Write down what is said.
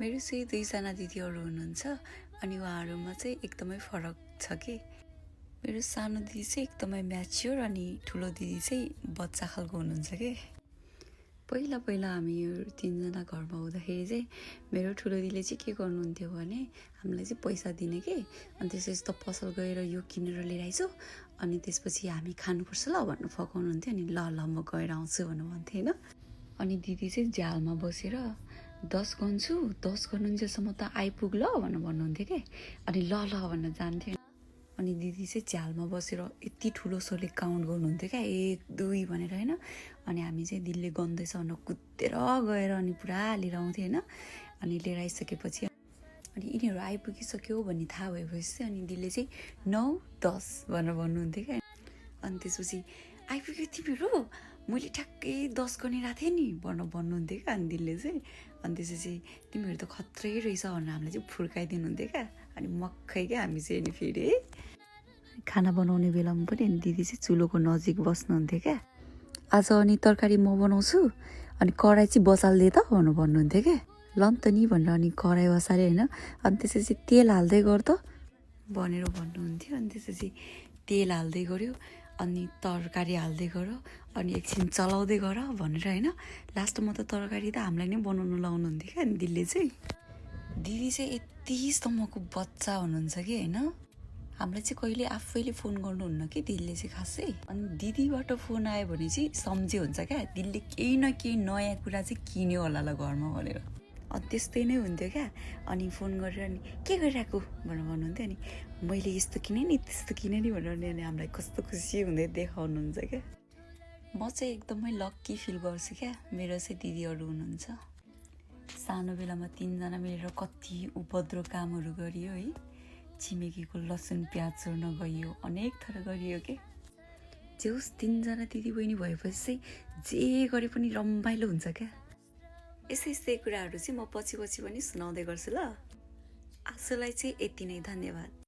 मेरो चाहिँ दुईजना दिदीहरू हुनुहुन्छ अनि उहाँहरूमा चाहिँ एकदमै फरक छ कि मेरो सानो दिदी चाहिँ एकदमै म्याच्योर अनि ठुलो दिदी चाहिँ बच्चा खालको हुनुहुन्छ कि पहिला पहिला हामी तिनजना घरमा हुँदाखेरि चाहिँ मेरो ठुलो दिदीले चाहिँ के गर्नुहुन्थ्यो भने हामीलाई चाहिँ पैसा दिने कि अनि त्यसपछि त पसल गएर यो किनेर लिएर आइसु अनि त्यसपछि हामी खानुपर्छ ल भनेर फकाउनुहुन्थ्यो अनि ल ल म गएर आउँछु भनेर भन्थेँ होइन अनि दिदी चाहिँ झ्यालमा बसेर 10 गन्छु 10 गर्नुन्जेलसम्म त आइपुग ल भनेर भन्नुहुन्थ्यो कि अनि ल ल भनेर जान्थ्यो अनि दिदी चाहिँ झ्यालमा बसेर यति ठुलो सोले काउन्ट गर्नुहुन्थ्यो क्या 1 2 भनेर होइन अनि हामी चाहिँ दिदीले गन्दैछ भनेर कुदेर गएर अनि पुरा लिएर आउँथ्यो होइन अनि लिएर आइसकेपछि अनि यिनीहरू आइपुगिसक्यो भन्ने थाहा भएपछि चाहिँ अनि दिदीले चाहिँ 9 10 भनेर भन्नुहुन्थ्यो क्या अनि त्यसपछि आइपुग्यो तिमीहरू मैले ठ्याक्कै 10 गरिरहेको थिएँ नि भनेर भन्नुहुन्थ्यो क्या अनि दिदीले चाहिँ अनि त्यसपछि तिमीहरू त खत्रै रहेछ भनेर हामीलाई चाहिँ फुर्काइदिनुहुन्थ्यो क्या अनि मक्खै क्या हामी चाहिँ अनि फेरि खाना बनाउने बेलामा पनि दिदी चाहिँ चुलोको नजिक बस्नुहुन्थ्यो क्या आज अनि तरकारी म बनाउँछु अनि कराई चाहिँ बसाल्दे त भनेर भन्नुहुन्थ्यो क्या ल नि त नि भनेर अनि कराई बसाल्यो होइन अनि त्यसपछि तेल हाल्दै गर त भनेर भन्नुहुन्थ्यो अनि त्यसपछि तेल हाल्दै गऱ्यो अनि तरकारी हाल्दै गर अनि एकछिन चलाउँदै गर भनेर होइन लास्टमा त तरकारी त हामीलाई नै बनाउनु लाउनुहुन्थ्यो क्या अनि दिदीले चाहिँ दिदी चाहिँ यतिसम्मको बच्चा हुनुहुन्छ कि होइन हामीलाई चाहिँ कहिले आफैले फोन गर्नुहुन्न कि दिदीले चाहिँ खासै अनि दिदीबाट फोन आयो भने चाहिँ सम्झे हुन्छ क्या दिदीले केही न केही नयाँ कुरा चाहिँ किन्यो होला ल घरमा भनेर अनि त्यस्तै नै हुन्थ्यो क्या अनि फोन गरेर अनि के गरिरहेको भनेर भन्नुहुन्थ्यो अनि मैले यस्तो किनेँ नि त्यस्तो किनेँ नि भनेर अनि हामीलाई कस्तो खुसी हुँदै देखाउनुहुन्छ क्या म चाहिँ एकदमै लक्की फिल गर्छु क्या मेरो चाहिँ दिदीहरू हुनुहुन्छ सानो बेलामा तिनजना मिलेर कति उपद्रो कामहरू गरियो है छिमेकीको लसुन प्याज चोर्न गइयो अनेक थर गरियो के जे होस् तिनजना दिदी बहिनी भएपछि चाहिँ जे गरे पनि रमाइलो हुन्छ क्या यस्तै यस्तै कुराहरू चाहिँ म पछि पछि पनि सुनाउँदै गर्छु ल आजलाई चाहिँ यति नै धन्यवाद।